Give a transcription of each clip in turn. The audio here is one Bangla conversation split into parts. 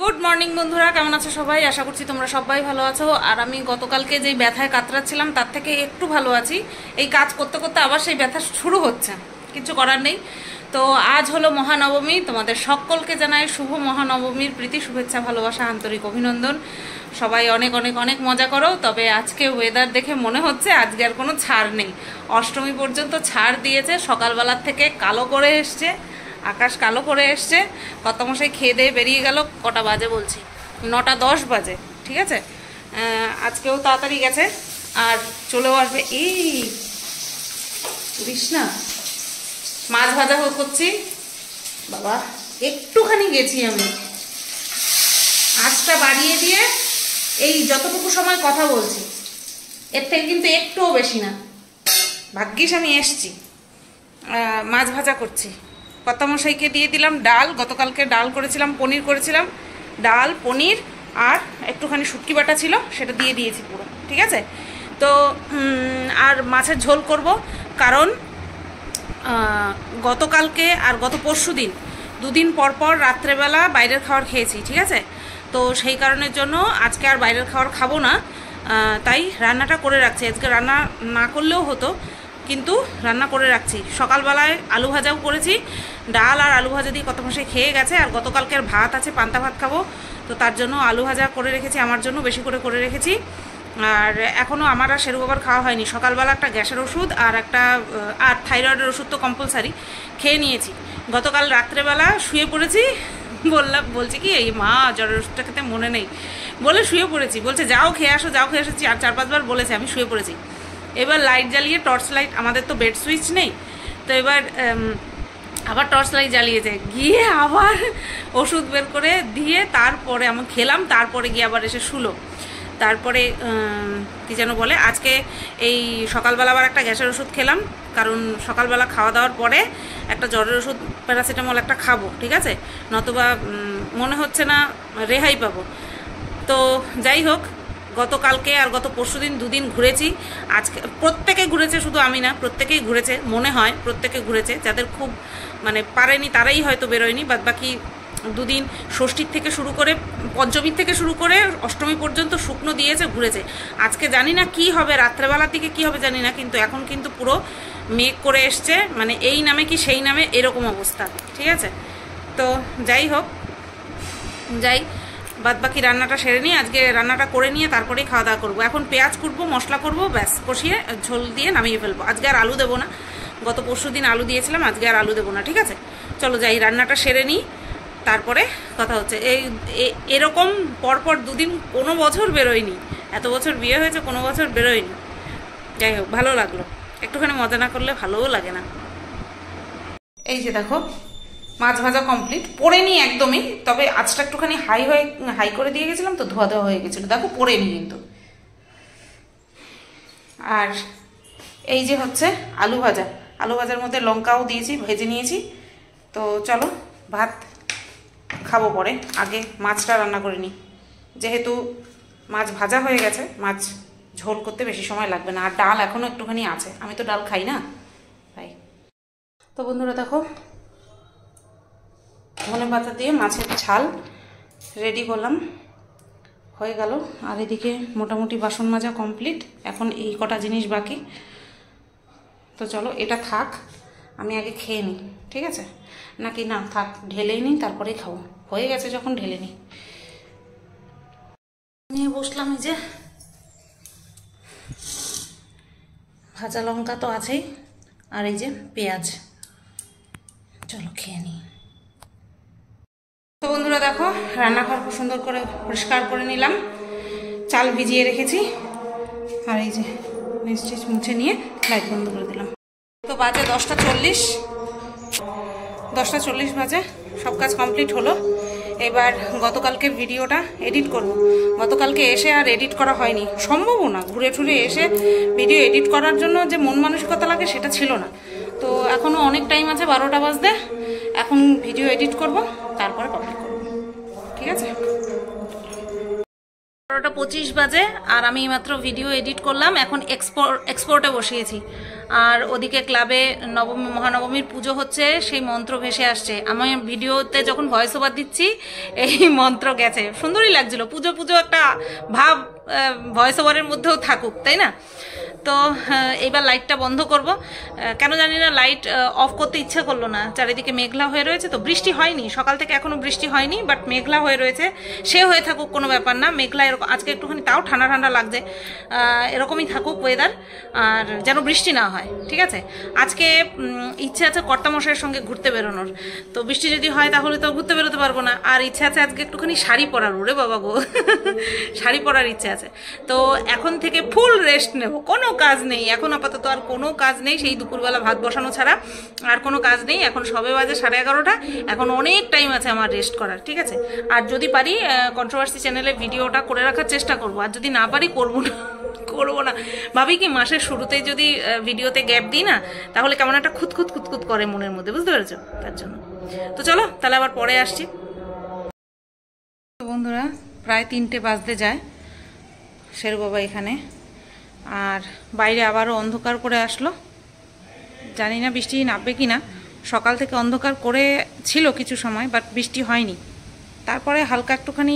গুড মর্নিং বন্ধুরা, কেমন আছো সবাই? আশা করছি তোমরা সবাই ভালো আছো। আর আমি গতকালকে যেই ব্যথায় কাতরাচ্ছিলাম তার থেকে একটু ভালো আছি। এই কাজ করতে করতে আবার সেই ব্যথা শুরু হচ্ছে, কিছু করার নেই। তো আজ হলো মহানবমী, তোমাদের সকলকে জানাই শুভ মহানবমীর প্রীতি শুভেচ্ছা, ভালোবাসা, আন্তরিক অভিনন্দন। সবাই অনেক অনেক অনেক মজা করো। তবে আজকে ওয়েদার দেখে মনে হচ্ছে আজকে আর কোনো ছাড় নেই। অষ্টমী পর্যন্ত ছাড় দিয়েছে, সকালবেলার থেকে কালো করে এসছে, আকাশ কালো করে এসছে। কর্তামশাই খেয়ে দিয়ে বেরিয়ে গেল, কটা বাজে বলছি 9:10 বাজে, ঠিক আছে। আজকেও তাড়াতাড়ি গেছে আর চলেও আসবে। এই কৃষ্ণা মাছ ভাজা করছি বাবা, একটুখানি গেছি আমি, আঁচটা বাড়িয়ে দিয়ে এই যতটুকু সময় কথা বলছি এর থেকে কিন্তু একটুও বেশি না। ভাগ্যিস আমি এসছি, মাছ ভাজা করছি। কর্তামশাইকে দিয়ে দিলাম ডাল, গতকালকে ডাল করেছিলাম, পনির করেছিলাম, ডাল পনির আর একটুখানি শুটকি বাটা ছিল, সেটা দিয়ে দিয়েছি পুরো, ঠিক আছে। তো আর মাছের ঝোল করব, কারণ গতকালকে আর গত পরশু দিন দুদিন পর পর রাত্রেবেলা বাইরের খাবার খেয়েছি, ঠিক আছে। তো সেই কারণের জন্য আজকে আর বাইরের খাবার খাবো না, তাই রান্নাটা করে রাখছি। আজকে রান্না না করলেও হতো, কিন্তু রান্না করে রাখছি। সকালবেলায় আলু ভাজাও করেছি, ডাল আর আলু ভাজা দিয়ে কর্তামশাই খেয়ে গেছে। আর গতকালকের ভাত আছে, পান্তা ভাত খাবো, তো তার জন্য আলু ভাজা করে রেখেছি, আমার জন্য বেশি করে রেখেছি। আর এখনও আমার আর সেরকম খাওয়া হয়নি। সকালবেলা একটা গ্যাসের ওষুধ আর থাইরয়েডের ওষুধ তো কম্পালসারি খেয়ে নিয়েছি। গতকাল রাত্রেবেলা শুয়ে পড়েছি, বলছি কি এই মা জ্বরের ওষুধটা খেতে মনে নেই বলে শুয়ে পড়েছি। বলছে যাও খেয়ে আসো, যাও খেয়ে আসো, 4-5 বার বলেছে, আমি শুয়ে পড়েছি। এবার লাইট জ্বালিয়ে, টর্চ লাইট, আমাদের তো বেড সুইচ নেই, তো এবার আবার টর্চ লাইট জ্বালিয়েছে, গিয়ে আবার ওষুধ বের করে দিয়ে তারপরে আমি খেলাম, তারপরে গিয়ে আবার এসে শুলো। তারপরে কি যেন বলে, আজকে এই সকালবেলা আবার একটা গ্যাসের ওষুধ খেলাম, কারণ সকালবেলা খাওয়া দাওয়ার পরে একটা জ্বরের ওষুধ প্যারাসিটামল একটা খাবো, ঠিক আছে, নতুবা মনে হচ্ছে না রেহাই পাবো। তো যাই হোক, গতকালকে আর গত পরশু দিন দুদিন ঘুরেছি, আজকে প্রত্যেকে ঘুরেছে, শুধু আমি না, প্রত্যেকেই ঘুরেছে, মনে হয় প্রত্যেকে ঘুরেছে। যাদের খুব পারেনি তারাই হয়তো বেরোয়নি, বাদ বাকি দুদিন ষষ্ঠীর থেকে শুরু করে, পঞ্চমীর থেকে শুরু করে অষ্টমী পর্যন্ত শুকনো দিয়েছে, ঘুরেছে। আজকে জানি না কি হবে, রাত্রেবেলার দিকে কি হবে জানি না, কিন্তু এখন কিন্তু পুরো মেঘ করে এসছে, এই নামে কি সেই নামে এরকম অবস্থা, ঠিক আছে। তো যাই হোক, বাদ বাকি রান্নাটা সেরে নিই, আজকে রান্নাটা করে নিয়ে তারপরেই খাওয়া দাওয়া করবো। এখন পেঁয়াজ কুটবো, মশলা করবো, ব্যাস কষিয়ে ঝোল দিয়ে নামিয়ে ফেলবো। আজকে আর আলু দেবো না, গত পরশু দিন আলু দিয়েছিলাম, আজকে আর আলু দেবো না, ঠিক আছে। চলো যাই, রান্নাটা সেরে নিই, তারপরে কথা হচ্ছে। এরকম পরপর দুদিন কোনো বছর বেরোয়নি, এত বছর বিয়ে হয়েছে কোনো বছর বেরোয়নি। যাই হোক, ভালো লাগলো, একটুখানি মজা না করলে ভালোও লাগে না। এই যে দেখো, মাছ ভাজা কমপ্লিট, পড়েনি একদমই, তবে আজটা একটুখানি হাই করে দিয়ে গেছিলাম, তো ধোয়া ধোয়া হয়ে গেছিলো, দেখো পড়েনি কিন্তু। আর এই যে হচ্ছে আলু ভাজা, আলু ভাজার মধ্যে লঙ্কাও দিয়েছি, ভেজে নিয়েছি। তো চলো ভাত খাবো পরে, আগে মাছটা রান্না করে নিই, যেহেতু মাছ ভাজা হয়ে গেছে, মাছ ঝোল করতে বেশি সময় লাগবে না। আর ডাল এখনও একটুখানি আছে, আমি তো ডাল খাই না তাই। তো বন্ধুরা দেখো, ধনে পাতা দিয়ে মাছের ঝাল রেডি করলাম, হয়ে গেল। আর এদিকে মোটামুটি বাসন মাজা কমপ্লিট, এখন এই কটা জিনিস বাকি। তো চলো এটা থাক, আমি আগে খেয়ে নিই, ঠিক আছে, নাকি না থাক, ঢেলেই নিই তারপরেই খাবো, হয়ে গেছে যখন ঢেলে নিই। নিয়ে বসলাম, এই যে ভাজা লঙ্কা তো আছেই, আর এই যে পেঁয়াজ, চলো খেয়ে নিই। তো বন্ধুরা দেখো, রান্নাঘর খুব সুন্দর করে পরিষ্কার করে নিলাম, চাল ভিজিয়ে রেখেছি, আর এই যে নিচ মুছে নিয়ে লাইট বন্ধ করে দিলাম। তো বাজে 10:40 বাজে, সব কাজ কমপ্লিট হলো। এবার গতকালকের ভিডিওটা এডিট করব। গতকালকে এসে আর এডিট করা হয়নি, সম্ভবও না, ঘুরে ঠুরে এসে ভিডিও এডিট করার জন্য যে মন মানসিকতা লাগে সেটা ছিল না। তো এখনও অনেক টাইম আছে, 12টা বাজতে, এখন ভিডিও এডিট করব, তারপরে পাবলিক করব, ঠিক আছে। 11:25 বাজে আর আমি মাত্র ভিডিও এডিট করলাম, এখন এক্সপোর্টে বসিয়েছি। আর ওদিকে ক্লাবে মহানবমীর পুজো হচ্ছে, সেই মন্ত্র ভেসে আসছে। আমি ভিডিওতে যখন ভয়েস ওভার দিচ্ছি এই মন্ত্র গেছে, সুন্দরই লাগছিল। পুজো পুজো একটা ভাব ভয়েস ওভারের মধ্যেও থাকুক, তাই না? তো এইবার লাইটটা বন্ধ করব, কেন জানি না লাইট অফ করতে ইচ্ছা করলো না। চারিদিকে মেঘলা হয়ে রয়েছে, তো বৃষ্টি হয়নি সকাল থেকে, এখনো বৃষ্টি হয়নি, বাট মেঘলা হয়ে রয়েছে। সে হয়ে থাকুক, কোনো ব্যাপার না। মেঘলা এরকম আজকে একটুখানি তাও ঠান্ডা ঠান্ডা লাগছে, এরকমই থাকুক ওয়েদার, আর যেন বৃষ্টি না হয়, ঠিক আছে? আজকে ইচ্ছে আছে কর্তামশাইয়ের সঙ্গে ঘুরতে বেরোনোর, তো বৃষ্টি যদি হয় তাহলে তো ঘুরতে বেরোতে পারবো না। আর ইচ্ছে আছে আজকে একটুখানি শাড়ি পরার, ওরে বাবা গো শাড়ি পরার ইচ্ছে আছে। তো এখন থেকে ফুল রেস্ট নেব, কোনো কাজ নেই এখন, আপাতত আর কোনো কাজ নেই, সেই দুপুরবেলা ভাত বসানো ছাড়া আর কোনো কাজ নেই। এখন সবে বাজে 11:30, এখন অনেক টাইম আছে আমার রেস্ট করার, ঠিক আছে? আর যদি পারি কন্ট্রোভার্সি চ্যানেলে ভিডিওটা করে রাখার চেষ্টা করব, আর যদি না পারি করবো না। ভাবি কি মাসের শুরুতেই যদি ভিডিওতে গ্যাপ দিই না, তাহলে কেমন একটা খুঁতখুত করে মনের মধ্যে, বুঝতে পেরেছো? তার জন্য তো চলো তাহলে আবার পরে আসছি। বন্ধুরা প্রায় 3টে বাজতে যায়, শেরু বাবা এখানে, আর বাইরে আবারও অন্ধকার করে আসলো। জানি না বৃষ্টি নামবে কি না, সকাল থেকে অন্ধকার করে ছিল কিছু সময়, বাট বৃষ্টি হয়নি। তারপরে হালকা একটুখানি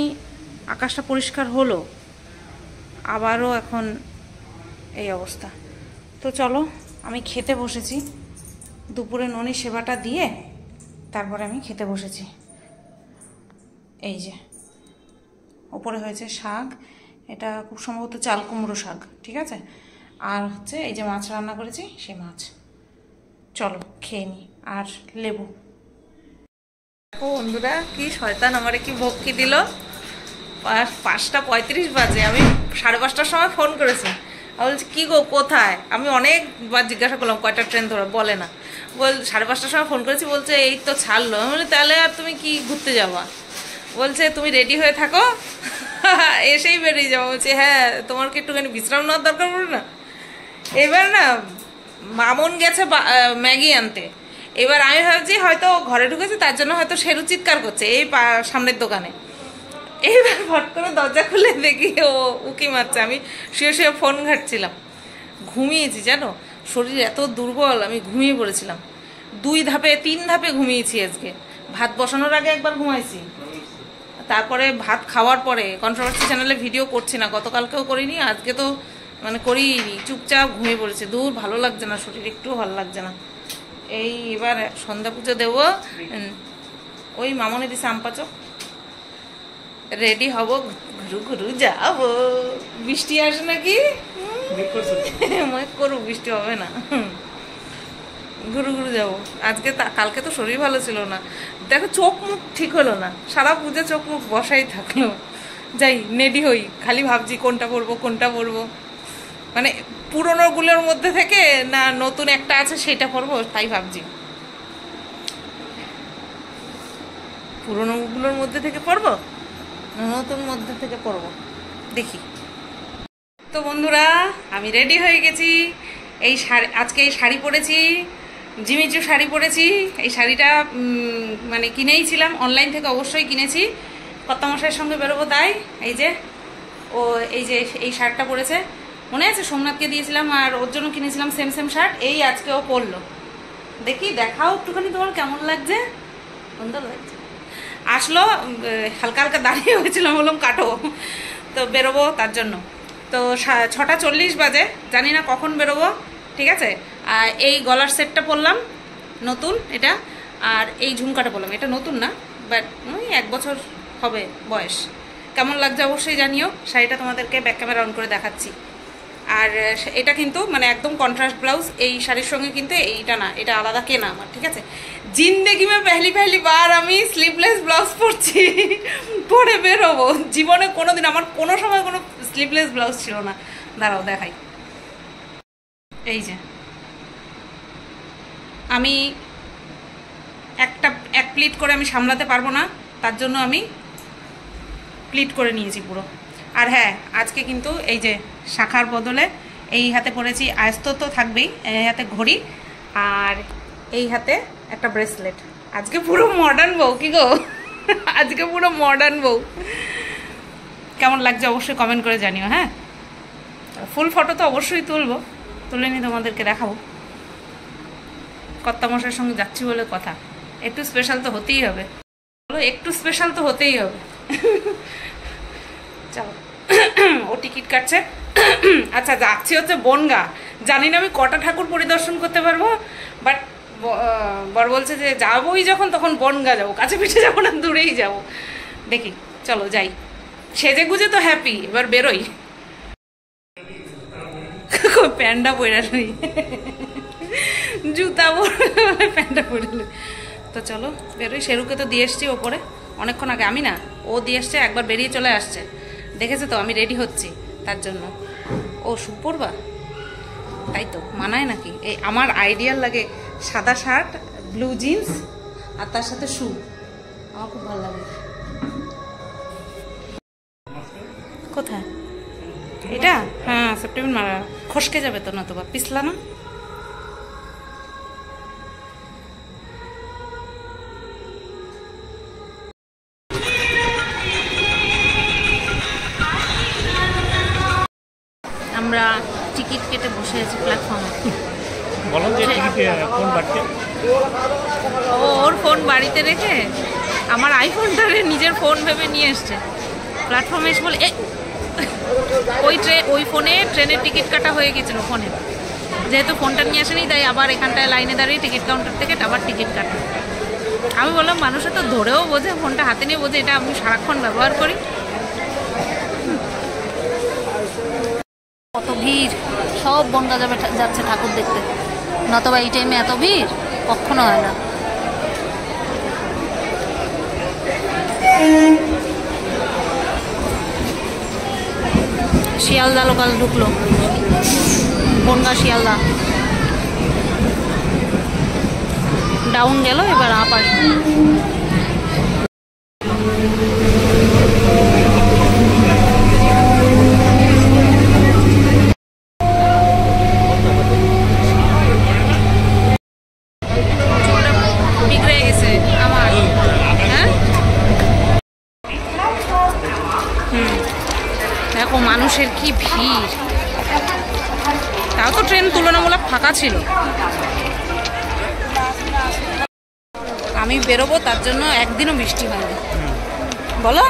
আকাশটা পরিষ্কার হলো, আবারও এখন এই অবস্থা। তো চলো আমি খেতে বসেছি, দুপুরে ননি সেবাটা দিয়ে তারপরে আমি খেতে বসেছি। এই যে ওপরে হয়েছে শাক, এটা খুব সম্ভবত চাল কুমড়ো শাক, ঠিক আছে? আর হচ্ছে এই যে মাছ রান্না করেছি, সেই মাছ। চলো খেয়ে নিই, আর লেবু। ও বন্ধুরা কি শয়তান আমারে কি ভক্তি দিল, 5:35 বাজে, আমি 5:30টার সময় ফোন করেছি। বলছি কি গো কোথায়? আমি অনেকবার জিজ্ঞাসা করলাম কয়টা ট্রেন ধরো, বলে না। 5:30টার সময় ফোন করেছি, বলছে এই তো ছাড়লো। আমি বলি তাহলে আর তুমি কি ঘুরতে যাবা? বলছে তুমি রেডি হয়ে থাকো, এসেই বেরিয়ে যাবো। বলছি হ্যাঁ, তোমার কি একটুখানি বিশ্রাম নেওয়ার দরকার পড়ে না? এবার না মামন গেছে ম্যাগি আনতে, এবার আমি ভাবছি হয়তো ঘরে ঢুকেছে, তার জন্য হয়তো শেরু চিৎকার করছে এই সামনের দোকানে। এইবার ফট করে দরজা খুলে দেখি ও উকি মারছে। আমি শুয়ে শুয়ে ফোন ঘাটছিলাম, ঘুমিয়েছি জানো, শরীর এত দুর্বল, আমি ঘুমিয়ে পড়েছিলাম। 3 ধাপে ঘুমিয়েছি আজকে। ভাত বসানোর আগে একবার ঘুমাইছি, তারপরে ভাত খাওয়ার পরে। কন্ট্রোভার্সি চ্যানেলে ভিডিও করছি না, গতকালকেও করিনি, আজকে তো মানে করিনি, চুপচাপ ঘুমিয়ে পড়েছে। দূর ভালো লাগছে না, শরীর একটু ভালো লাগছে না। এই এবার সন্ধ্যা পুজো দেবো, ওই মামনি দিছে আমপাচক, রেডি হব, ঘুরু যাবো। বৃষ্টি আসে নাকি করু, বৃষ্টি হবে না, ঘুরু যাবো আজকে। কালকে তো শরীর ভালো ছিল না, দেখো চোখ মুখ ঠিক হলো না, সারা পুজো চোখ মুখ বসাই থাকলো। যাই নেডি হই, খালি ভাবছি কোনটা পরবো, মানে পুরোনোগুলোর মধ্যে থেকে না নতুন একটা আছে সেটা পরবো, তাই ভাবছি। পুরোনোগুলোর মধ্যে থেকে পরবো, নতুন মধ্যে থেকে পরবো, দেখি। তো বন্ধুরা আমি রেডি হয়ে গেছি। এই শাড়ি, আজকে এই শাড়ি পরেছি, জিমিচু শাড়ি পরেছি। এই শাড়িটা মানে কিনেই ছিলাম, অনলাইন থেকে অবশ্যই কিনেছি, কর্তামশাইয়ের সঙ্গে বেরোবো তাই। এই যে ও এই শার্টটা পরেছে, মনে আছে সোমনাথকে দিয়েছিলাম, আর ওর জন্য কিনেছিলাম সেম শার্ট। এই আজকে ও পরলো, দেখি দেখাও একটুখানি তোমার কেমন লাগছে। সুন্দর লাগছে। আসলো, হালকা হালকা দাঁড়িয়ে হয়েছিলাম, বললাম কাটো, তো বেরোবো তার জন্য। তো 6:40 বাজে, জানি না কখন বেরোবো, ঠিক আছে? আর এই গলার সেটটা পরলাম নতুন এটা, আর এই ঝুমকাটা পরলাম, এটা নতুন না, বাট ওই 1 বছর হবে বয়স। কেমন লাগছে অবশ্যই জানিও। শাড়িটা তোমাদেরকে ব্যাক ক্যামেরা অন করে দেখাচ্ছি। আর এটা কিন্তু মানে একদম কন্ট্রাস্ট ব্লাউজ, এই শাড়ির সঙ্গে কিন্তু এইটা না, এটা আলাদা কেনা আমার, ঠিক আছে? জিন্দেগি মে পহলি বার আমি স্লিভলেস ব্লাউজ পরছি, পরে বেরোবো। জীবনে কোনোদিন আমার কোনো সময় কোনো স্লিভলেস ব্লাউজ ছিল না। দাঁড়াও দেখাই, এই যে আমি এক প্লিট করে আমি সামলাতে পারবো না, তার জন্য আমি প্লিট করে নিয়েছি পুরো। আর হ্যাঁ, আজকে কিন্তু এই যে শাখার বদলে এই হাতে পরেছি, আয়স্ত তো থাকবেই, এই হাতে ঘড়ি, আর এই হাতে একটা ব্রেসলেট। আজকে পুরো মডার্ন বউ, কি গো, আজকে পুরো মডার্ন বউ। কেমন লাগছে অবশ্যই কমেন্ট করে জানিও। হ্যাঁ, ফুল ফটো তো অবশ্যই তুলবো, তুলে নিয়ে তোমাদেরকে দেখাবো। কর্তামশাইয়ের সঙ্গে যাচ্ছি বলে কথা, একটু স্পেশাল তো হতেই হবে, একটু স্পেশাল তো হতেই হবে। চলো, ও টিকিট কাটছে। আচ্ছা, যাচ্ছি হচ্ছে বনগা। জানি না আমি কটা ঠাকুর পরিদর্শন করতে পারবো, বাট বর বলছে যে যাবোই যখন তখন বনগা যাবো, কাছে পিঠে যাবো না, দূরেই যাবো। দেখি, চলো যাই। সেজে গুজে তো হ্যাপি, এবার বেরোই। প্যান্ডা পরে লই, জুতা পরে প্যান্ডা পরে লই। তো চলো বেরোই। শেরুকে তো দিয়ে এসছি ওপরে অনেকক্ষণ আগে, আমি না, ও দিয়ে এসছে, একবার বেরিয়ে চলে আসছে, দেখেছে তো আমি রেডি হচ্ছি তার জন্য। ও শু পরবা, তাই তো মানায় নাকি? এই আমার আইডিয়াল লাগে, সাদা শার্ট, ব্লু জিন্স আর তার সাথে শু, আমার খুব ভালো লাগে। কোথায় এটা? হ্যাঁ, সেপ্টেম্বর মারা খসকে যাবে তো, না তো বা পিছলা না। আমরা টিকিট কেটে বসে আছি প্ল্যাটফর্মে। ওর ফোন বাড়িতে রেখে আমার আইফোনটারে নিজের ফোন ভেবে নিয়ে এসছে। প্ল্যাটফর্মে এসে বলে ওই ফোনে ট্রেনের টিকিট কাটা হয়ে গেছিলো ফোনে, যেহেতু ফোনটা নিয়ে আসেনি তাই আবার এখানটায় লাইনে দাঁড়িয়ে টিকিট কাউন্টার থেকে আবার টিকিট কাটা। আমি বললাম মানুষে তো ধরেও বোঝে, ফোনটা হাতে নিয়ে বোঝে, এটা আমি সারাক্ষণ ব্যবহার করি। কত ভিড়, সব বনগা যাচ্ছে ঠাকুর দেখতে, নতবা এই টাইমে এত ভিড় কখনো হয় না। শিয়ালদা লোকাল ঢুকলো, বনগা শিয়ালদা ডাউন গেল, এবার আপ আসবে। দেখো মানুষের কি ভিড়, তাও তো ট্রেন তুলনামূলক ফাঁকা ছিল। আমি বেরোবো তার জন্য একদিনও বৃষ্টি হয়নি, বলো।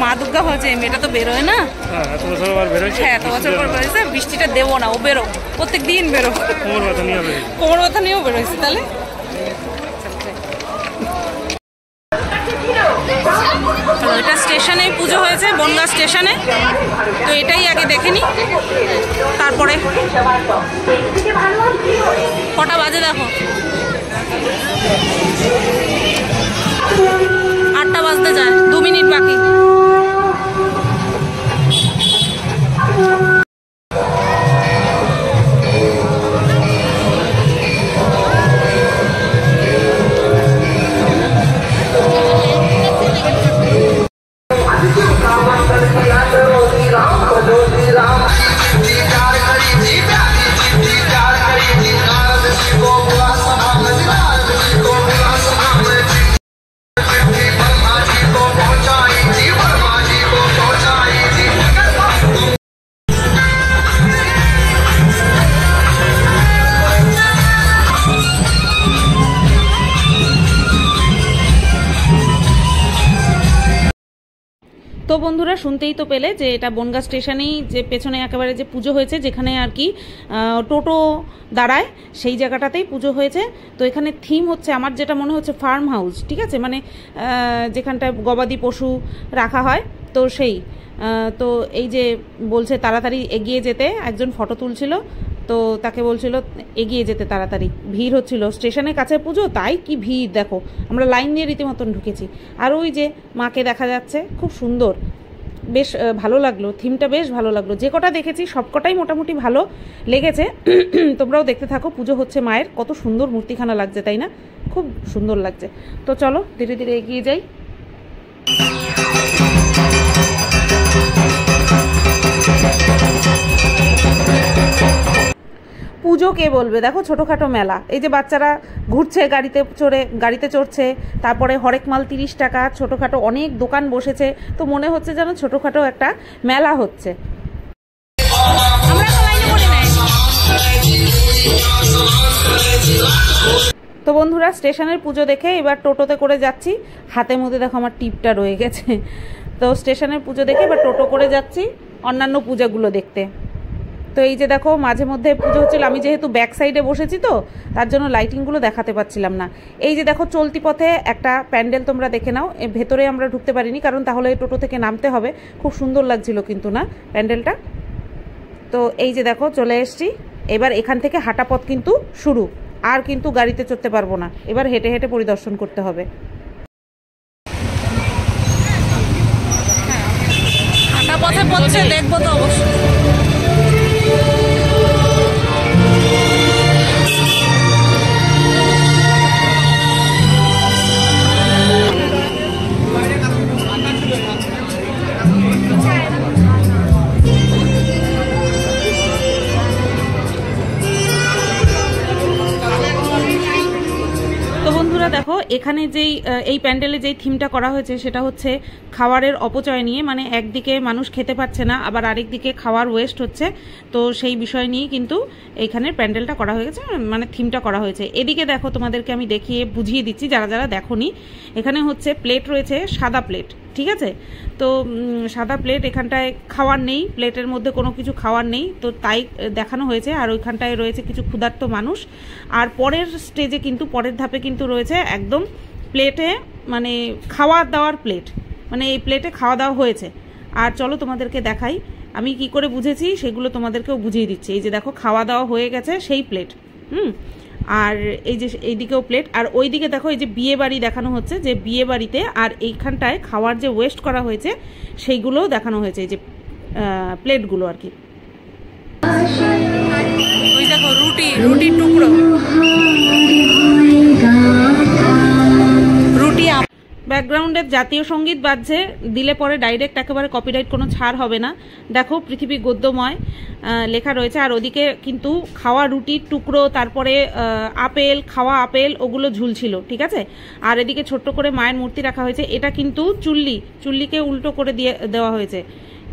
মা দুর্গা হয়েছে, মেয়েটা তো বেরোয় না। হ্যাঁ, এত বছর পর বেরোয়েছে, বৃষ্টিটা দেবো না, ও বেরো, প্রত্যেক দিন বেরো, কোমর ব্যথা নিয়েও বেরোয়েছে। তাহলে এটা স্টেশনে পুজো হয়েছে, বনগা স্টেশনে, তো এটাই আগে দেখে নি, তারপরে কটা বাজে দেখো, 8টা বাজতে যায়, 2 মিনিট বাকি। তো বন্ধুরা শুনতেই তো পেলে যে এটা বনগা স্টেশনেই, যে পেছনে একেবারে যে পুজো হয়েছে, যেখানে আর কি টোটো দাঁড়ায় সেই জায়গাটাতেই পুজো হয়েছে। তো এখানে থিম হচ্ছে, আমার যেটা মনে হচ্ছে, ফার্ম হাউস, ঠিক আছে, মানে যেখানটায় গবাদি পশু রাখা হয়, তো সেই তো এই যে বলছে তাড়াতাড়ি এগিয়ে যেতে, একজন ফটো তুলছিল, তো তাকে বলছিল এগিয়ে যেতে তাড়াতাড়ি, ভিড় হচ্ছিল, স্টেশনের কাছে পুজো, তাই কি ভিড় দেখো, আমরা লাইন দিয়ে রীতিমতন ঢুকেছি। আর ওই যে মাকে দেখা যাচ্ছে, খুব সুন্দর, বেশ ভালো লাগলো, থিমটা বেশ ভালো লাগলো। যে কটা দেখেছি সব কটাই মোটামুটি ভালো লেগেছে। তোমরাও দেখতে থাকো, পুজো হচ্ছে মায়ের, কত সুন্দর মূর্তিখানা লাগছে, তাই না? খুব সুন্দর লাগছে। তো চলো ধীরে ধীরে এগিয়ে যাই। পুজো কে বলবে, দেখো ছোটোখাটো মেলা। এই যে বাচ্চারা ঘুরছে গাড়িতে চড়ছে, তারপরে হরেক মাল 30 টাকা, ছোটোখাটো অনেক দোকান বসেছে। তো মনে হচ্ছে যেন ছোটোখাটো একটা মেলা হচ্ছে। তো বন্ধুরা, স্টেশনের পুজো দেখে এবার টোটোতে করে যাচ্ছি। হাতের মধ্যে দেখো আমার টিপটা রয়ে গেছে। তো স্টেশনের পুজো দেখে এবার টোটো করে যাচ্ছি অন্যান্য পূজাগুলো দেখতে। তো এই যে দেখো মাঝে মধ্যে পুজো হচ্ছিল, আমি যেহেতু ব্যাক সাইডে বসেছি তো তার জন্য লাইটিংগুলো দেখাতে পাচ্ছিলাম না। এই যে দেখো চলতি পথে একটা প্যান্ডেল, তোমরা দেখে নাও। ভেতরে আমরা ঢুকতে পারিনি কারণ তাহলে টোটো থেকে নামতে হবে। খুব সুন্দর লাগছিল কিন্তু না প্যান্ডেলটা। তো এই যে দেখো চলে এসছি। এবার এখান থেকে হাঁটা পথ কিন্তু শুরু, আর কিন্তু গাড়িতে চড়তে পারবো না, এবার হেঁটে হেঁটে পরিদর্শন করতে হবে। হাঁটা পথে পড়ছে, দেখবো তো অবশ্যই। দেখো এখানে যেই এই প্যান্ডেলে যেই থিমটা করা হয়েছে সেটা হচ্ছে খাবারের অপচয় নিয়ে, মানে একদিকে মানুষ খেতে পারছে না, আবার আরেকদিকে খাবার ওয়েস্ট হচ্ছে। তো সেই বিষয় নিয়েই কিন্তু এইখানের প্যান্ডেলটা করা হয়েছে, মানে থিমটা করা হয়েছে। এদিকে দেখো তোমাদেরকে আমি দেখিয়ে বুঝিয়ে দিচ্ছি যারা যারা দেখোনি। এখানে হচ্ছে প্লেট রয়েছে, সাদা প্লেট, ঠিক আছে? তো সাদা প্লেট, এখানটায় খাওয়ার নেই, প্লেটের মধ্যে কোনো কিছু খাওয়ার নেই, তো তাই দেখানো হয়েছে। আর ওইখানটায় রয়েছে কিছু ক্ষুধার্ত মানুষ। আর পরের স্টেজে কিন্তু, পরের ধাপে কিন্তু রয়েছে একদম প্লেটে, মানে খাওয়া দাওয়ার প্লেট, মানে এই প্লেটে খাওয়া দাওয়া হয়েছে। আর চলো তোমাদেরকে দেখাই আমি কি করে বুঝেছি, সেগুলো তোমাদেরকেও বুঝিয়ে দিচ্ছি। এই যে দেখো খাওয়া দাওয়া হয়ে গেছে, সেই প্লেট। আর এই যে এইদিকেও প্লেট, আর ওই দিকে দেখো এই যে বিয়ে বাড়ি দেখানো হচ্ছে, যে বিয়ে বাড়িতে আর এইখানটায় খাওয়ার যে ওয়েস্ট করা হয়েছে সেইগুলোও দেখানো হয়েছে, এই যে প্লেটগুলো আর কি। ওই দেখো রুটির টুকরো, রুটি। ব্যাকগ্রাউন্ডে জাতীয় সঙ্গীত বাজছে, দিলে পরে ডাইরেক্ট একেবারে কপিরাইট, কোনো ছাড় হবে না। দেখো পৃথিবী গদ্যময় লেখা রয়েছে। আর ওদিকে কিন্তু খাওয়া রুটির টুকরো, তারপরে আপেল, খাওয়া আপেল, ওগুলো ঝুলছিল, ঠিক আছে? আর এদিকে ছোট্ট করে মায়ের মূর্তি রাখা হয়েছে। এটা কিন্তু চুল্লিকে উল্টো করে দেওয়া হয়েছে,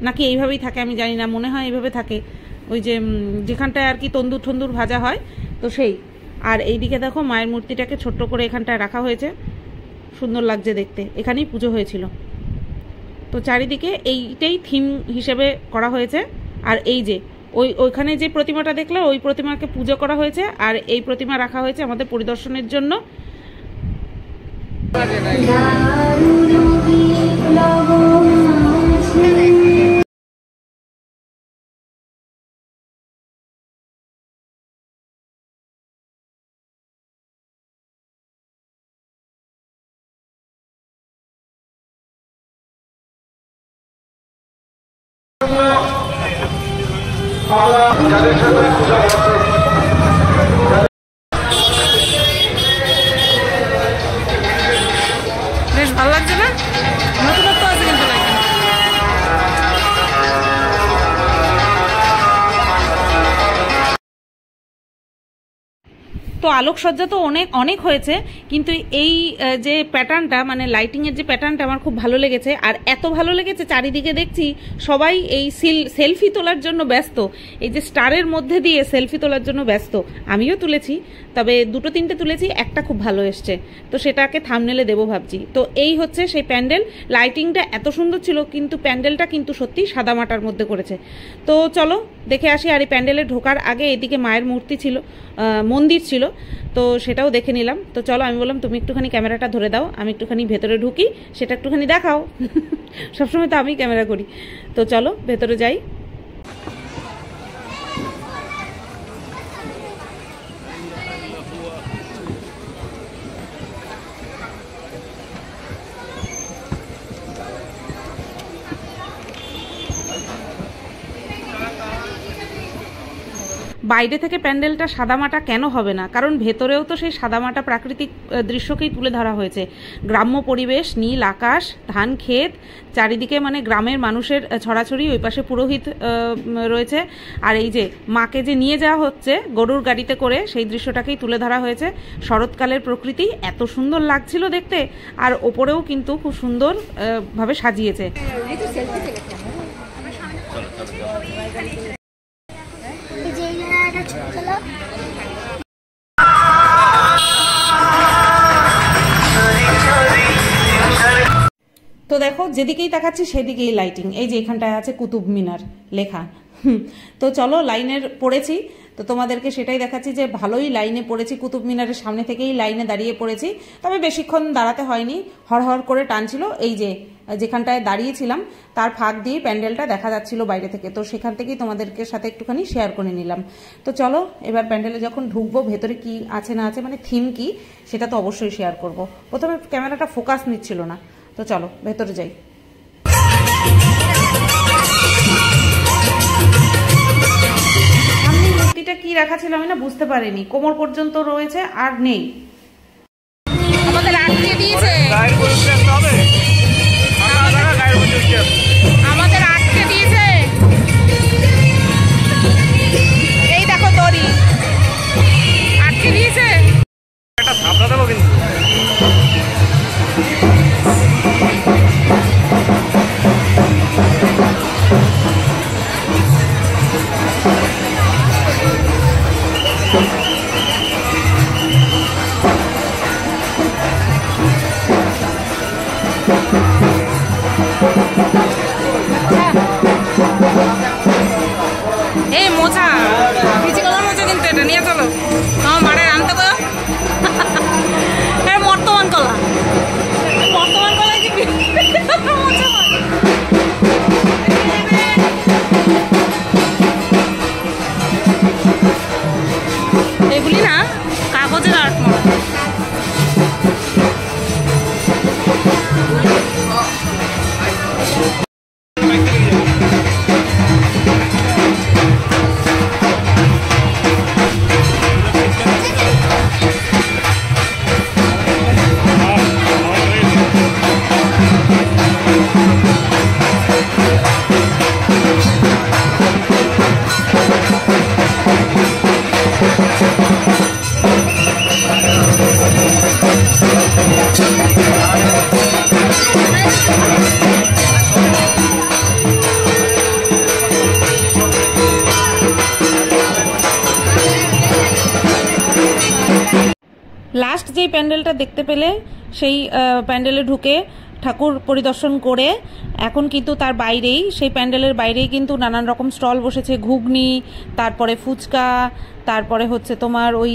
নাকি এইভাবেই থাকে আমি জানি না, মনে হয় এইভাবে থাকে, ওই যে যেখানটায় আর কি তন্দুর ঠন্দুর ভাজা হয়, তো সেই। আর এইদিকে দেখো মায়ের মূর্তিটাকে ছোট্ট করে এখানটায় রাখা হয়েছে, সুন্দর লাগছে দেখতে। এখানেই পুজো হয়েছিল। তো চারিদিকে এইটাই থিম হিসেবে করা হয়েছে। আর এই যে ওইখানে যে প্রতিমাটা দেখলে, ওই প্রতিমাকে পুজো করা হয়েছে, আর এই প্রতিমা রাখা হয়েছে আমাদের পরিদর্শনের জন্য। বেশ ভালো লাগছে না? নতুনত্ব আছে কিন্তু লাগে। তো আলোকসজ্জা তো অনেক হয়েছে, কিন্তু এই যে প্যাটার্নটা, মানে লাইটিংয়ের যে প্যাটার্নটা আমার খুব ভালো লেগেছে। আর এত ভালো লেগেছে, চারিদিকে দেখছি সবাই এই সেলফি তোলার জন্য ব্যস্ত, এই যে স্টারের মধ্যে দিয়ে সেলফি তোলার জন্য ব্যস্ত। আমিও তুলেছি, তবে 2-3টে তুলেছি, একটা খুব ভালো এসছে, তো সেটাকে থাম্বনেলে দেবো ভাবছি। তো এই হচ্ছে সেই প্যান্ডেল। লাইটিংটা এত সুন্দর ছিল, কিন্তু প্যান্ডেলটা কিন্তু সত্যি সাদামাটার মধ্যে করেছে। তো চলো দেখে আসি। আর এই প্যান্ডেলে ঢোকার আগে এদিকে মায়ের মূর্তি ছিল, মন্দির ছিল, তো সেটাও দেখে নিলাম। তো চলো, আমি বললাম তুমি একটুখানি ক্যামেরাটা ধরে দাও, আমি একটুখানি ভেতরে ঢুকি, সেটা একটুখানি দেখাও। সবসময় তো আমি ক্যামেরা করি। তো চলো ভেতরে যাই। বাইরে থেকে প্যান্ডেলটা সাদামাটা কেন হবে না, কারণ ভেতরেও তো সেই সাদামাটা প্রাকৃতিক দৃশ্যকেই তুলে ধরা হয়েছে। গ্রাম্য পরিবেশ, নীল আকাশ, ধান ক্ষেত, চারিদিকে মানে গ্রামের মানুষের ছড়াছড়ি, ওই পাশে পুরোহিত রয়েছে, আর এই যে মাকে যে নিয়ে যাওয়া হচ্ছে গরুর গাড়িতে করে, সেই দৃশ্যটাকেই তুলে ধরা হয়েছে। শরৎকালের প্রকৃতি এত সুন্দর লাগছিল দেখতে, আর ওপরেও কিন্তু খুব সুন্দর ভাবে সাজিয়েছে। তো দেখো যেদিকেই তাকাচ্ছি সেদিকেই লাইটিং, এই যে এখানটায় আছে কুতুব মিনার লেখা। তো চলো লাইনের পড়েছি, তো তোমাদেরকে সেটাই দেখাচ্ছি যে ভালোই লাইনে পড়েছি, কুতুব মিনারের সামনে থেকেই লাইনে দাঁড়িয়ে পড়েছি। তবে বেশিক্ষণ দাঁড়াতে হয়নি, হড়হড় করে টানছিল। এই যে যেখানটায় দাঁড়িয়েছিলাম তার ফাঁক দিয়ে প্যান্ডেলটা দেখা যাচ্ছিল বাইরে থেকে, তো সেখান থেকেই তোমাদেরকে সাথে একটুখানি শেয়ার করে নিলাম। তো চলো এবার প্যান্ডেলে যখন ঢুকবো, ভেতরে কি আছে না আছে, মানে থিম কি সেটা তো অবশ্যই শেয়ার করব। প্রথমে ক্যামেরাটা ফোকাস নিচ্ছিল না, তো চলো ভেতরে যাই। সামনে মূর্তিটা কি রাখা ছিল আমি না বুঝতে পারিনি, কোমর পর্যন্ত রয়েছে আর নেই। আমাদের আটকে দিয়েছে, আমাদের আটকে দিয়েছে, এই দেখো দড়ি আটকে দিয়েছে। একটা থাপড়া দেবো কিন্তু। এই মোচা ভিজি কলার মোচা কিন্তু এটা নিয়ে চলো, আমার মারে আনতে গো। বর্তমান কলা, বর্তমান কলায় কি মোচা এগুলি না কাগজের আর্ট মনে। লাস্ট যেই প্যান্ডেলটা দেখতে পেলে, সেই প্যান্ডেলে ঢুকে ঠাকুর পরিদর্শন করে এখন কিন্তু তার বাইরেই, সেই প্যান্ডেলের বাইরেই কিন্তু নানান রকম স্টল বসেছে, ঘুগনি, তারপরে ফুচকা, তারপরে হচ্ছে তোমার ওই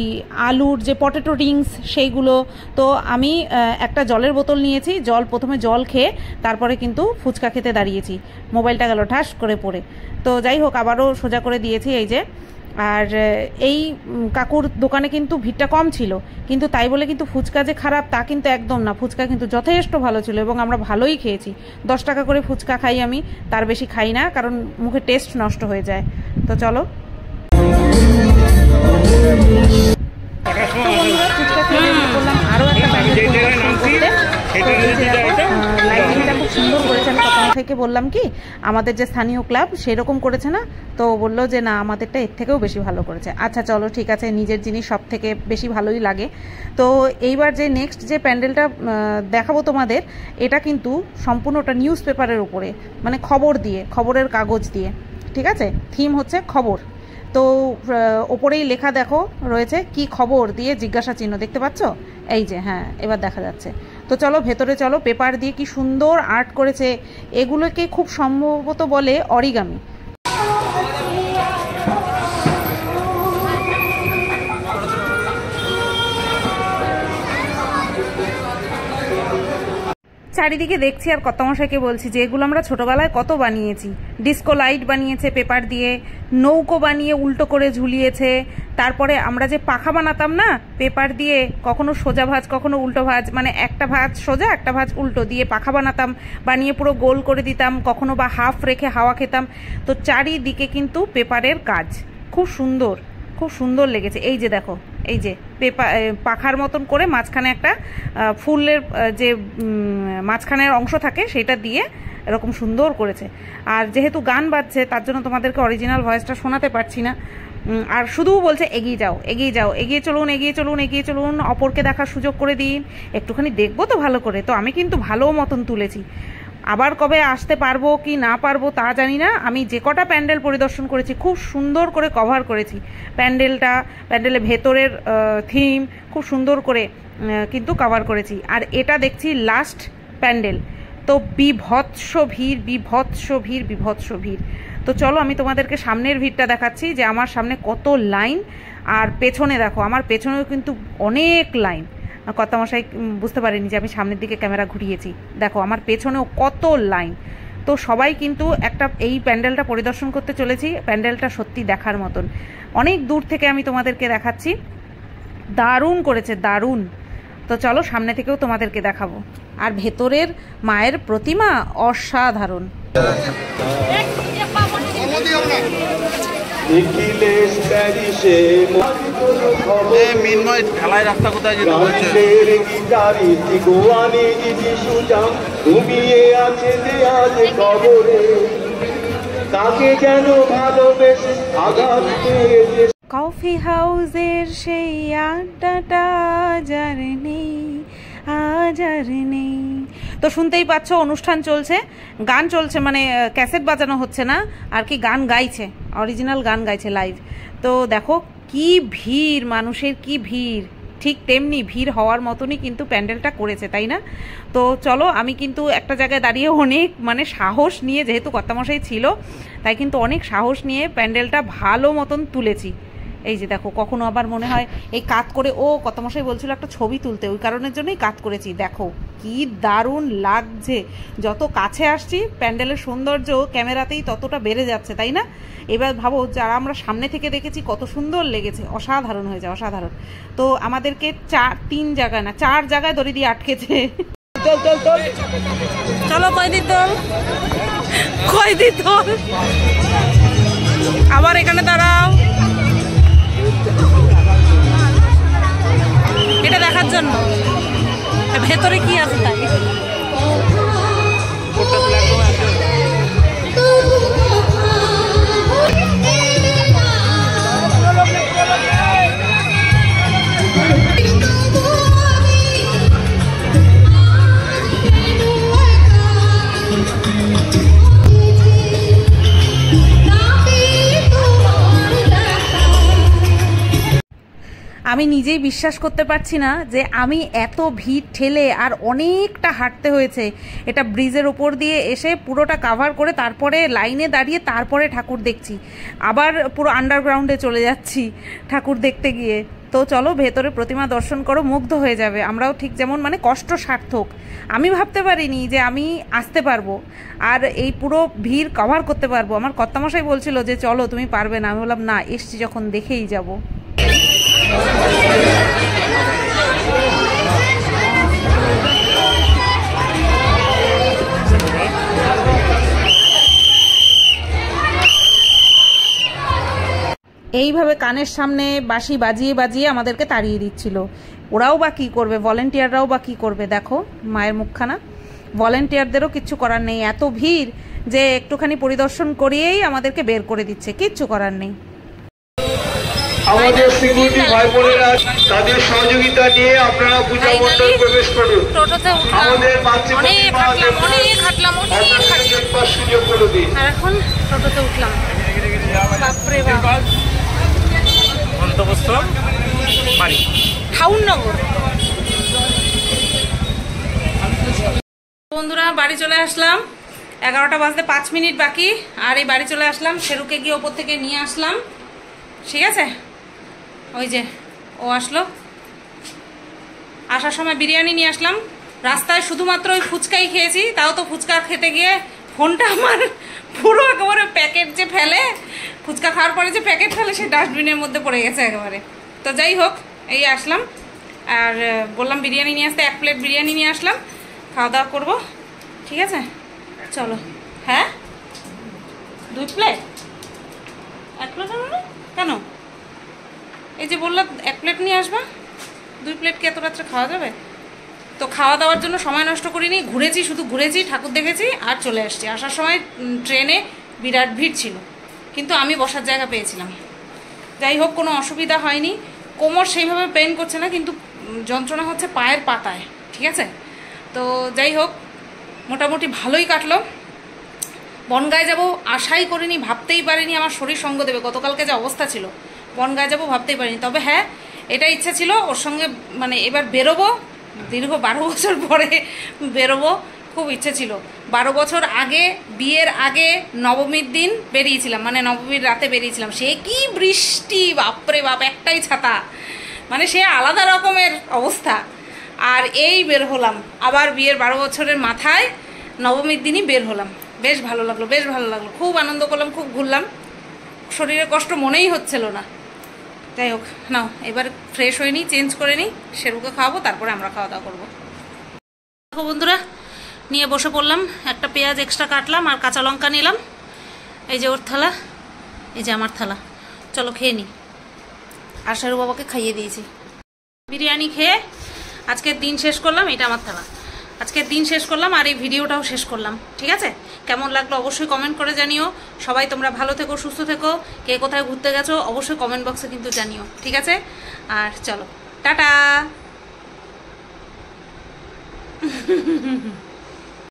আলুর যে পটেটো রিংস সেইগুলো। তো আমি একটা জলের বোতল নিয়েছি, প্রথমে জল খেয়ে তারপরে কিন্তু ফুচকা খেতে দাঁড়িয়েছি, মোবাইলটা গেল ঠাস করে পড়ে। তো যাই হোক আবারও সোজা করে দিয়েছি এই যে। আর এই কাকুর দোকানে কিন্তু ভিড়টা কম ছিল, কিন্তু তাই বলে কিন্তু ফুচকা যে খারাপ তা কিন্তু একদম না, ফুচকা কিন্তু যথেষ্ট ভালো ছিল এবং আমরা ভালোই খেয়েছি। 10 টাকা করে ফুচকা খাই আমি, তার বেশি খাই না, কারণ মুখে টেস্ট নষ্ট হয়ে যায়। তো চলো আরো একটা লাইটিংটা খুব সুন্দর করেছে। আমি তখন থেকে বললাম কি আমাদের যে স্থানীয় ক্লাব সেরকম করেছে না, তো বললো যে না আমাদেরটা এর থেকেও বেশি ভালো করেছে। আচ্ছা চলো ঠিক আছে, নিজের জিনিস সব থেকে বেশি ভালোই লাগে। তো এইবার যে নেক্সট যে প্যান্ডেলটা দেখাবো তোমাদের, এটা কিন্তু সম্পূর্ণটা নিউজ পেপারের উপরে, মানে খবর দিয়ে, খবরের কাগজ দিয়ে, ঠিক আছে। থিম হচ্ছে খবর। তো ওপরেই লেখা দেখো রয়েছে কি খবর দিয়ে জিজ্ঞাসা চিহ্ন, দেখতে পাচ্ছ? এই যে হ্যাঁ এবার দেখা যাচ্ছে। তো চলো ভেতরে চলো, পেপার দিয়ে কি সুন্দর আর্ট করেছে, এগুলোকে খুব সম্ভবত বলে অরিগামি। চারিদিকে দেখছি আর কর্তামশাইকে বলছি যে এগুলো আমরা ছোটবেলায় কত বানিয়েছি। ডিস্কো লাইট বানিয়েছে পেপার দিয়ে, নৌকো বানিয়ে উল্টো করে ঝুলিয়েছে, তারপরে আমরা যে পাখা বানাতাম না পেপার দিয়ে, কখনো সোজা ভাঁজ কখনো উল্টো ভাঁজ, মানে একটা ভাঁজ সোজা একটা ভাঁজ উল্টো দিয়ে পাখা বানাতাম, বানিয়ে পুরো গোল করে দিতাম, কখনো বা হাফ রেখে হাওয়া খেতাম। তো চারিদিকে কিন্তু পেপারের কাজ, খুব সুন্দর। খুব সুন্দর লেগেছে। এই যে দেখো, এই যে পাখার মতন করে মাঝখানে একটা ফুলের যে মাঝখানের অংশ থাকে সেটা দিয়ে এরকম সুন্দর করেছে। আর যেহেতু গান বাজছে তার জন্য তোমাদেরকে অরিজিনাল ভয়েসটা শোনাতে পারছি না। আর শুধু বলছে এগিয়ে যাও, এগিয়ে যাও, এগিয়ে চলুন, এগিয়ে চলুন, এগিয়ে চলুন, অপরকে দেখার সুযোগ করে দিন, একটুখানি দেখবো তো ভালো করে। তো আমি কিন্তু ভালো মতন তুলেছি। আবার কবে আসতে পারবো কি না পারবো তা জানি না। আমি যে কটা প্যান্ডেল পরিদর্শন করেছি খুব সুন্দর করে কভার করেছি প্যান্ডেলের ভেতরের থিম খুব সুন্দর করে কিন্তু কভার করেছি। আর এটা দেখছি লাস্ট প্যান্ডেল, তো বিভৎস ভিড়, বিভৎস ভিড়, বিভৎস ভিড়। তো চলো আমি তোমাদেরকে সামনের ভিড়টা দেখাচ্ছি যে আমার সামনে কত লাইন, আর পেছনে দেখো আমার পেছনেও কিন্তু অনেক লাইন। কর্তামশাই বুঝতে পারেনি যে আমি সামনের দিকে ক্যামেরা ঘুরিয়েছি। দেখো আমার পেছনেও কত লাইন। তো সবাই কিন্তু এই প্যান্ডেলটা পরিদর্শন করতে চলেছি। প্যান্ডেলটা সত্যি দেখার মতন, অনেক দূর থেকে আমি তোমাদেরকে দেখাচ্ছি। দারুণ করেছে, দারুণ। তো চলো সামনে থেকেও তোমাদেরকে দেখাবো। আর ভেতরের মায়ের প্রতিমা অসাধারণ। ঢালাই রাস্তা কোথায় যেতে বলছে? কফি হাউসের সেই আড্ডাটা যার নেই, আজ আর নেই। তো শুনতেই পাচ্ছ অনুষ্ঠান চলছে, গান চলছে, মানে ক্যাসেট বাজানো হচ্ছে না আর কি, গান গাইছে, অরিজিনাল গান গাইছে লাইভ। তো দেখো কি ভিড়, মানুষের কি ভিড়, ঠিক তেমনি ভিড় হওয়ার মতনই কিন্তু প্যান্ডেলটা করেছে, তাই না? তো চলো আমি কিন্তু একটা জায়গায় দাঁড়িয়ে অনেক মানে সাহস নিয়ে, যেহেতু কর্তামশাই ছিল তাই কিন্তু অনেক সাহস নিয়ে প্যান্ডেলটা ভালো মতন তুলেছি। এই যে দেখো, কখনো আবার মনে হয় এই কাত করে, কর্তামশাই বলছিল একটা ছবি তুলতে, ওই কারণের জন্যই কাত করেছি। দেখো কি দারুণ লাগছে, যত কাছে আসছি প্যান্ডেলের সৌন্দর্য ক্যামেরাতেই ততটা বেড়ে যাচ্ছে, তাই না? এবার ভাবো যারা আমরা সামনে থেকে দেখেছি কত সুন্দর লেগেছে, অসাধারণ হয়েছে, অসাধারণ। তো আমাদেরকে 4 জায়গায় দড়ি দিয়ে আটকেছে। চলো কয়দি তোল, আবার এখানে দাঁড়াও, এটা দেখার জন্য ভেতরে কি আছে তাই। আমি নিজেই বিশ্বাস করতে পারছি না যে আমি এত ভিড় ঠেলে আর অনেকটা হাঁটতে হয়েছে। এটা ব্রিজের ওপর দিয়ে এসে পুরোটা কাভার করে তারপরে লাইনে দাঁড়িয়ে তারপরে ঠাকুর দেখছি, আবার পুরো আন্ডারগ্রাউন্ডে চলে যাচ্ছি ঠাকুর দেখতে গিয়ে। তো চলো ভেতরে প্রতিমা দর্শন করো, মুগ্ধ হয়ে যাবে। আমরাও ঠিক যেমন মানে কষ্ট সার্থক। আমি ভাবতে পারিনি যে আমি আসতে পারবো আর এই পুরো ভিড় কভার করতে পারবো। আমার কর্তামশাই বলছিল যে চলো তুমি পারবে না, আমি বললাম না, এসছি যখন দেখেই যাবো। এইভাবে কানের সামনে বাঁশি বাজিয়ে বাজিয়ে আমাদেরকে তাড়িয়ে দিচ্ছিল। ওরাও বা কী করবে, ভলেন্টিয়াররাও বা কী করবে। দেখো মায়ের মুখখানা, ভলেন্টিয়ারদেরও কিচ্ছু করার নেই, এত ভিড় যে একটুখানি পরিদর্শন করিয়েই আমাদেরকে বের করে দিচ্ছে, কিচ্ছু করার নেই। আমাদের সিকিউরিটি ভাই বোনেরা তাদের সহযোগিতা নিয়ে আপনারা পূজা মণ্ডল প্রবেশ করুন। আমাদের সুযোগ করে দিন। এখন টোটোতে উঠলাম, বাপরে বাপ, গন্তব্যস্থল বাড়ি ঠাউননগর। বন্ধুরা বাড়ি চলে আসলাম, 11টা বাজতে 5 মিনিট বাকি। আর এই বাড়ি চলে আসলাম, শেরুকে গিয়ে ওপর থেকে নিয়ে আসলাম, ঠিক আছে? ওই যে ও আসলো, আসার সময় বিরিয়ানি নিয়ে আসলাম। রাস্তায় শুধুমাত্র ওই ফুচকাই খেয়েছি, তাও তো ফুচকা খেতে গিয়ে ফোনটা আমার পুরো একেবারে প্যাকেট যে ফেলে, ফুচকা খাওয়ার পরে যে প্যাকেট ফেলে সেই ডাস্টবিনের মধ্যে পড়ে গেছে একেবারে। তো যাই হোক, এই আসলাম আর বললাম বিরিয়ানি নিয়ে আসতে, 1 প্লেট বিরিয়ানি নিয়ে আসলাম, খাওয়া দাওয়া করবো, ঠিক আছে? চলো। হ্যাঁ 2 প্লেট, 1 প্লেট কেন? এই যে বললাম 1 প্লেট নিয়ে আসবা, 2 প্লেট কি এত রাত্রে খাওয়া যাবে? তো খাওয়া দাওয়ার জন্য সময় নষ্ট করিনি, ঘুরেছি, শুধু ঘুরেছি, ঠাকুর দেখেছি আর চলে আসছি। আসার সময় ট্রেনে বিরাট ভিড় ছিল, কিন্তু আমি বসার জায়গা পেয়েছিলাম। যাই হোক, কোনো অসুবিধা হয়নি। কোমর সেইভাবে পেন করছে না, কিন্তু যন্ত্রণা হচ্ছে পায়ের পাতায়, ঠিক আছে? তো যাই হোক, মোটামুটি ভালোই কাটলো। বনগায় যাব আশাই করিনি, ভাবতেই পারিনি আমার শরীর সঙ্গ দেবে। গতকালকে যে অবস্থা ছিল, বনগায় যাব ভাবতেই পারিনি। তবে হ্যাঁ, এটা ইচ্ছা ছিল ওর সঙ্গে, মানে এবার বেরোবো, দীর্ঘ 12 বছর পরে বেরোবো, খুব ইচ্ছে ছিল। 12 বছর আগে, বিয়ের আগে নবমীর দিন বেরিয়েছিলাম, মানে নবমীর রাতে বেরিয়েছিলাম। সে কি বৃষ্টি, বাপরে বাপ, একটাই ছাতা, মানে সে আলাদা রকমের অবস্থা। আর এই বের হলাম আবার বিয়ের 12 বছরের মাথায় নবমীর দিনই বের হলাম। বেশ ভালো লাগলো, বেশ ভালো লাগলো, খুব আনন্দ করলাম, খুব ঘুরলাম, শরীরের কষ্ট মনেই হচ্ছিল না। যাই হোক, নাও এবার ফ্রেশ হয়ে নিই, চেঞ্জ করে নিই, শেরুকে খাওয়াবো, তারপরে আমরা খাওয়া দাওয়া করবো। দেখো বন্ধুরা, নিয়ে বসে পড়লাম, একটা পেঁয়াজ এক্সট্রা কাটলাম আর কাঁচা লঙ্কা নিলাম। এই যে ওর থালা, এই যে আমার থালা, চলো খেয়ে নিই। আর শেরু বাবাকে খাইয়ে দিয়েছি। বিরিয়ানি খেয়ে আজকের দিন শেষ করলাম। এটা আমার থালা, আজকের দিন শেষ করলাম আর এই ভিডিওটাও শেষ করলাম। ঠিক আছে, কেমন লাগলো অবশ্যই কমেন্ট করে জানিও। সবাই তোমরা ভালো থেকো, সুস্থ থেকো। কে কোথায় ঘুরতে গেছো অবশ্যই কমেন্ট বক্সে কিন্তু জানিও, ঠিক আছে? আর চলো, টাটা।